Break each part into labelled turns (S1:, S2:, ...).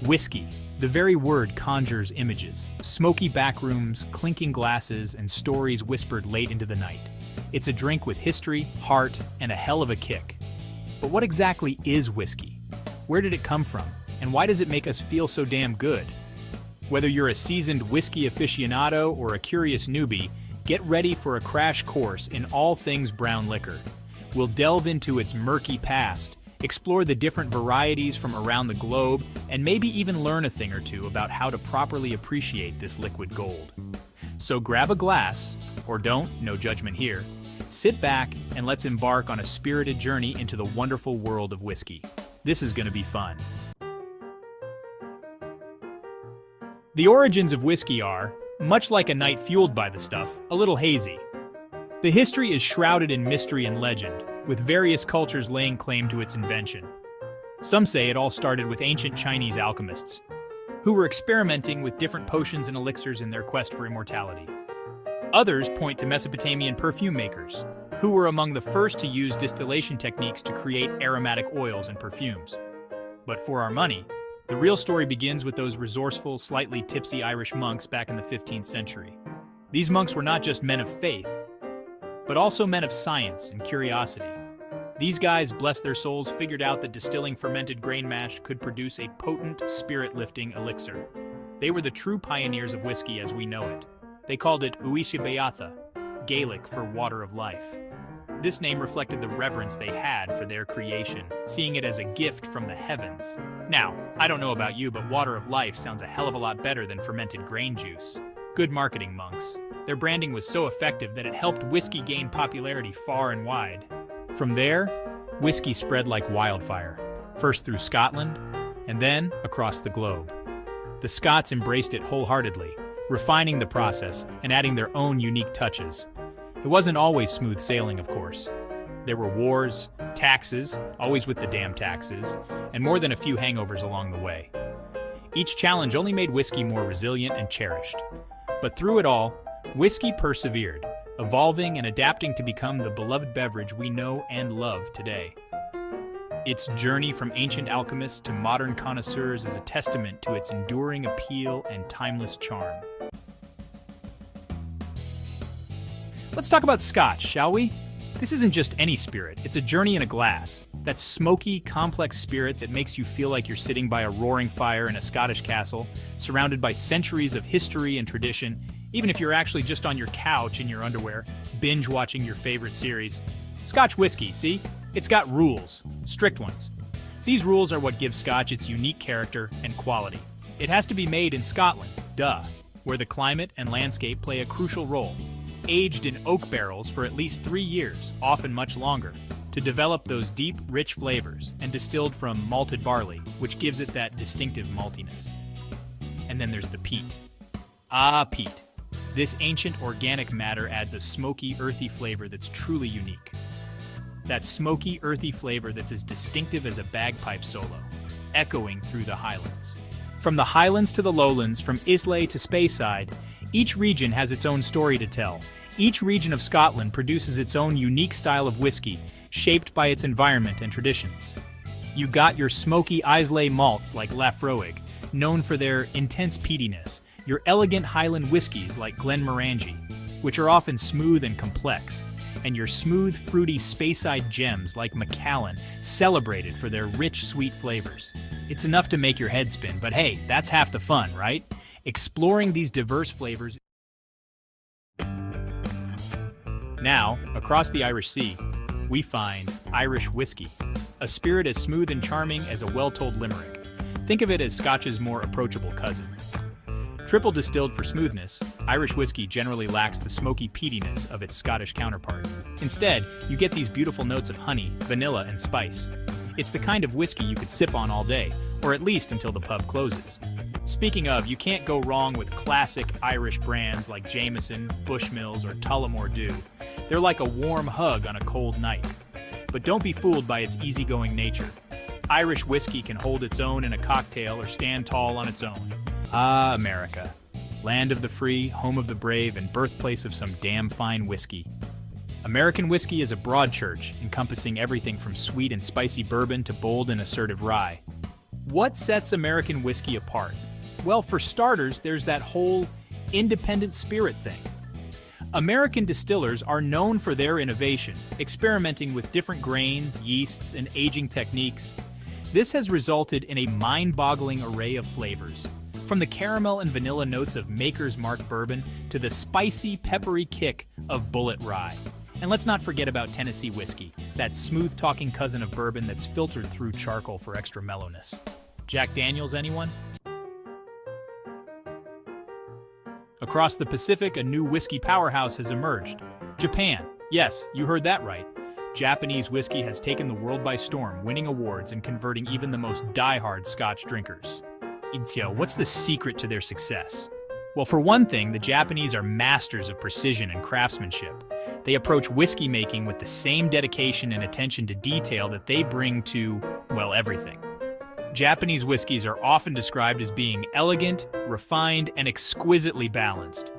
S1: Whiskey. The very word conjures images. Smoky backrooms, clinking glasses, and stories whispered late into the night. It's a drink with history, heart, and a hell of a kick. But what exactly is whiskey? Where did it come from? And why does it make us feel so damn good? Whether you're a seasoned whiskey aficionado or a curious newbie, get ready for a crash course in all things brown liquor. We'll delve into its murky past, explore the different varieties from around the globe, and maybe even learn a thing or two about how to properly appreciate this liquid gold. So grab a glass, or don't, no judgment here, sit back and let's embark on a spirited journey into the wonderful world of whiskey. This is gonna be fun. The origins of whiskey are, much like a night fueled by the stuff, a little hazy. The history is shrouded in mystery and legend, with various cultures laying claim to its invention. Some say it all started with ancient Chinese alchemists, who were experimenting with different potions and elixirs in their quest for immortality. Others point to Mesopotamian perfume makers, who were among the first to use distillation techniques to create aromatic oils and perfumes. But for our money, the real story begins with those resourceful, slightly tipsy Irish monks back in the 15th century. These monks were not just men of faith, but also men of science and curiosity. These guys, bless their souls, figured out that distilling fermented grain mash could produce a potent, spirit-lifting elixir. They were the true pioneers of whiskey as we know it. They called it Uisha Beatha, Gaelic for water of life. This name reflected the reverence they had for their creation, seeing it as a gift from the heavens. Now, I don't know about you, but water of life sounds a hell of a lot better than fermented grain juice. Good marketing, monks. Their branding was so effective that it helped whiskey gain popularity far and wide. From there, whiskey spread like wildfire, first through Scotland, and then across the globe. The Scots embraced it wholeheartedly, refining the process and adding their own unique touches. It wasn't always smooth sailing, of course. There were wars, taxes, always with the damn taxes, and more than a few hangovers along the way. Each challenge only made whiskey more resilient and cherished. But through it all, whiskey persevered, evolving and adapting to become the beloved beverage we know and love today. Its journey from ancient alchemists to modern connoisseurs is a testament to its enduring appeal and timeless charm. Let's talk about Scotch, shall we? This isn't just any spirit, it's a journey in a glass. That smoky, complex spirit that makes you feel like you're sitting by a roaring fire in a Scottish castle, surrounded by centuries of history and tradition, even if you're actually just on your couch in your underwear, binge-watching your favorite series. Scotch whiskey, see? It's got rules, strict ones. These rules are what give Scotch its unique character and quality. It has to be made in Scotland, duh, where the climate and landscape play a crucial role. Aged in oak barrels for at least 3 years, often much longer, to develop those deep, rich flavors, and distilled from malted barley, which gives it that distinctive maltiness. And then there's the peat. Ah, peat. This ancient organic matter adds a smoky, earthy flavor that's truly unique. That smoky, earthy flavor that's as distinctive as a bagpipe solo, echoing through the highlands. From the highlands to the lowlands, from Islay to Speyside, each region has its own story to tell. Each region of Scotland produces its own unique style of whiskey, shaped by its environment and traditions. You got your smoky Islay malts like Laphroaig, known for their intense peatiness, your elegant Highland whiskies like Glenmorangie, which are often smooth and complex, and your smooth, fruity Speyside gems like Macallan, celebrated for their rich, sweet flavors. It's enough to make your head spin, but hey, that's half the fun, right? Exploring these diverse flavors. Now, across the Irish Sea, we find Irish whiskey, a spirit as smooth and charming as a well-told limerick. Think of it as Scotch's more approachable cousin. Triple distilled for smoothness, Irish whiskey generally lacks the smoky peatiness of its Scottish counterpart. Instead, you get these beautiful notes of honey, vanilla, and spice. It's the kind of whiskey you could sip on all day, or at least until the pub closes. Speaking of, you can't go wrong with classic Irish brands like Jameson, Bushmills, or Tullamore Dew. They're like a warm hug on a cold night. But don't be fooled by its easygoing nature. Irish whiskey can hold its own in a cocktail or stand tall on its own. Ah, America. Land of the free, home of the brave, and birthplace of some damn fine whiskey. American whiskey is a broad church, encompassing everything from sweet and spicy bourbon to bold and assertive rye. What sets American whiskey apart? Well, for starters, there's that whole independent spirit thing. American distillers are known for their innovation, experimenting with different grains, yeasts, and aging techniques. This has resulted in a mind-boggling array of flavors, from the caramel and vanilla notes of Maker's Mark bourbon to the spicy, peppery kick of Bullet Rye. And let's not forget about Tennessee whiskey, that smooth-talking cousin of bourbon that's filtered through charcoal for extra mellowness. Jack Daniels, anyone? Across the Pacific, a new whiskey powerhouse has emerged. Japan. Yes, you heard that right. Japanese whiskey has taken the world by storm, winning awards and converting even the most die-hard Scotch drinkers. Itzio, what's the secret to their success? Well, for one thing, the Japanese are masters of precision and craftsmanship. They approach whiskey making with the same dedication and attention to detail that they bring to, well, everything. Japanese whiskeys are often described as being elegant, refined, and exquisitely balanced.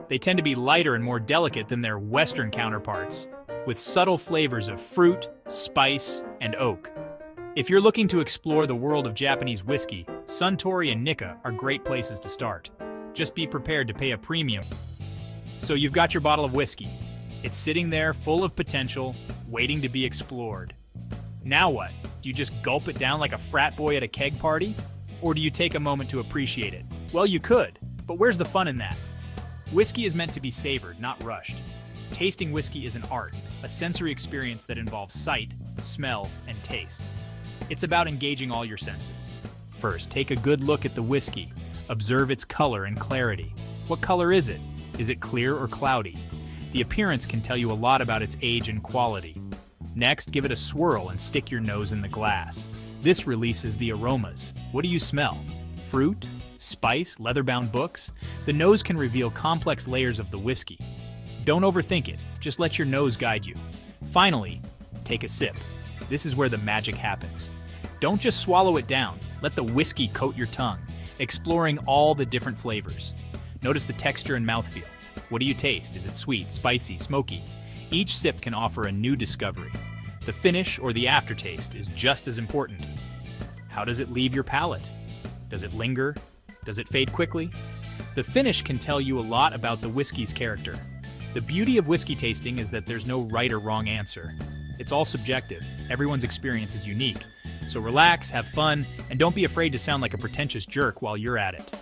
S1: They tend to be lighter and more delicate than their Western counterparts, with subtle flavors of fruit, spice, and oak. If you're looking to explore the world of Japanese whiskey, Suntory and Nikka are great places to start. Just be prepared to pay a premium. So you've got your bottle of whiskey. It's sitting there full of potential, waiting to be explored. Now what? Do you just gulp it down like a frat boy at a keg party? Or do you take a moment to appreciate it? Well, you could, but where's the fun in that? Whiskey is meant to be savored, not rushed. Tasting whiskey is an art, a sensory experience that involves sight, smell, and taste. It's about engaging all your senses. First, take a good look at the whiskey. Observe its color and clarity. What color is it? Is it clear or cloudy? The appearance can tell you a lot about its age and quality. Next, give it a swirl and stick your nose in the glass. This releases the aromas. What do you smell? Fruit? Spice? Leather-bound books? The nose can reveal complex layers of the whiskey. Don't overthink it. Just let your nose guide you. Finally, take a sip. This is where the magic happens. Don't just swallow it down. Let the whiskey coat your tongue, exploring all the different flavors. Notice the texture and mouthfeel. What do you taste? Is it sweet, spicy, smoky? Each sip can offer a new discovery. The finish or the aftertaste is just as important. How does it leave your palate? Does it linger? Does it fade quickly? The finish can tell you a lot about the whiskey's character. The beauty of whiskey tasting is that there's no right or wrong answer. It's all subjective. Everyone's experience is unique. So relax, have fun, and don't be afraid to sound like a pretentious jerk while you're at it.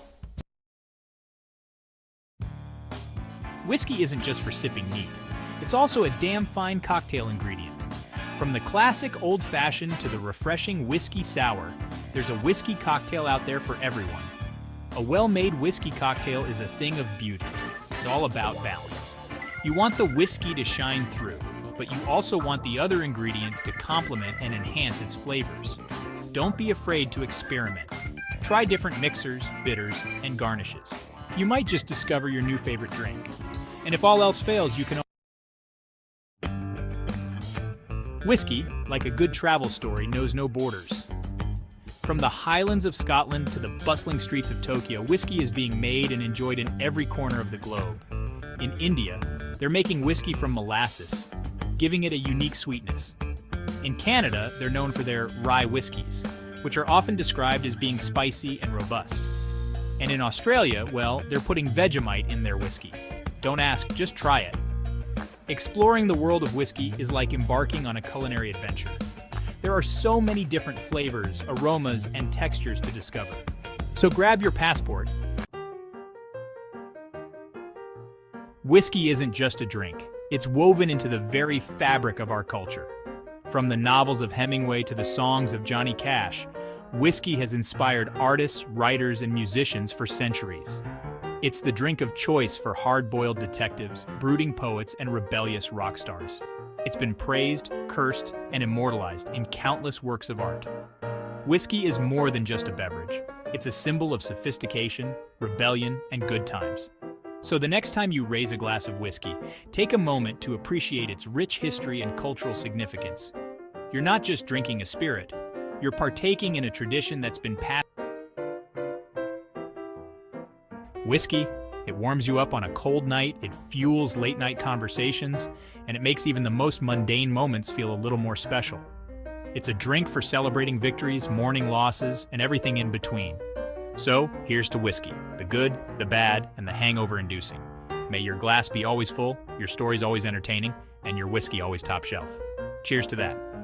S1: Whiskey isn't just for sipping neat. It's also a damn fine cocktail ingredient. From the classic old-fashioned to the refreshing whiskey sour, there's a whiskey cocktail out there for everyone. A well-made whiskey cocktail is a thing of beauty. It's all about balance. You want the whiskey to shine through, but you also want the other ingredients to complement and enhance its flavors. Don't be afraid to experiment. Try different mixers, bitters, and garnishes. You might just discover your new favorite drink. And if all else fails, you can... Whiskey, like a good travel story, knows no borders. From the highlands of Scotland to the bustling streets of Tokyo, whiskey is being made and enjoyed in every corner of the globe. In India, they're making whiskey from molasses, giving it a unique sweetness. In Canada, they're known for their rye whiskeys, which are often described as being spicy and robust. And in Australia, well, they're putting Vegemite in their whiskey. Don't ask, just try it. Exploring the world of whiskey is like embarking on a culinary adventure. There are so many different flavors, aromas, and textures to discover. So grab your passport. Whiskey isn't just a drink. It's woven into the very fabric of our culture. From the novels of Hemingway to the songs of Johnny Cash, whiskey has inspired artists, writers, and musicians for centuries. It's the drink of choice for hard-boiled detectives, brooding poets, and rebellious rock stars. It's been praised, cursed, and immortalized in countless works of art. Whiskey is more than just a beverage. It's a symbol of sophistication, rebellion, and good times. So the next time you raise a glass of whiskey, take a moment to appreciate its rich history and cultural significance. You're not just drinking a spirit, you're partaking in a tradition that's been passed. Whiskey, it warms you up on a cold night, it fuels late-night conversations, and it makes even the most mundane moments feel a little more special. It's a drink for celebrating victories, mourning losses, and everything in between. So, here's to whiskey, the good, the bad, and the hangover-inducing. May your glass be always full, your stories always entertaining, and your whiskey always top shelf. Cheers to that.